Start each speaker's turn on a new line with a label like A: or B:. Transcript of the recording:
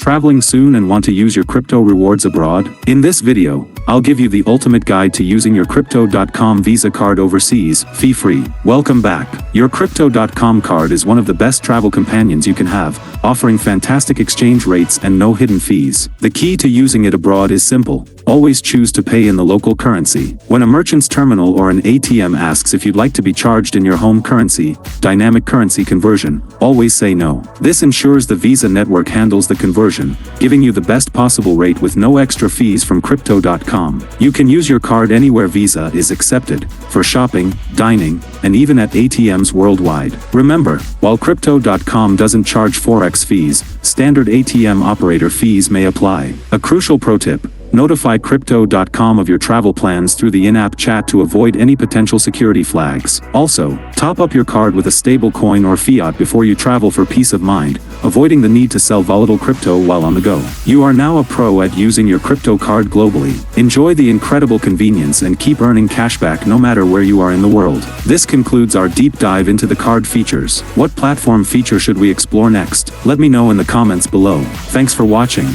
A: Traveling soon and want to use your crypto rewards abroad? In this video, I'll give you the ultimate guide to using your Crypto.com Visa card overseas, fee-free. Welcome back. Your Crypto.com card is one of the best travel companions you can have, offering fantastic exchange rates and no hidden fees. The key to using it abroad is simple. Always choose to pay in the local currency. When a merchant's terminal or an ATM asks if you'd like to be charged in your home currency, dynamic currency conversion, always say no. This ensures the Visa network handles the conversion, giving you the best possible rate with no extra fees from Crypto.com. You can use your card anywhere Visa is accepted, for shopping, dining, and even at ATMs worldwide. Remember, while Crypto.com doesn't charge Forex fees, standard ATM operator fees may apply. A crucial pro tip: notify Crypto.com of your travel plans through the in-app chat to avoid any potential security flags. Also, top up your card with a stable coin or fiat before you travel for peace of mind, avoiding the need to sell volatile crypto while on the go. You are now a pro at using your crypto card globally. Enjoy the incredible convenience and keep earning cashback no matter where you are in the world. This concludes our deep dive into the card features. What platform feature should we explore next? Let me know in the comments below. Thanks for watching.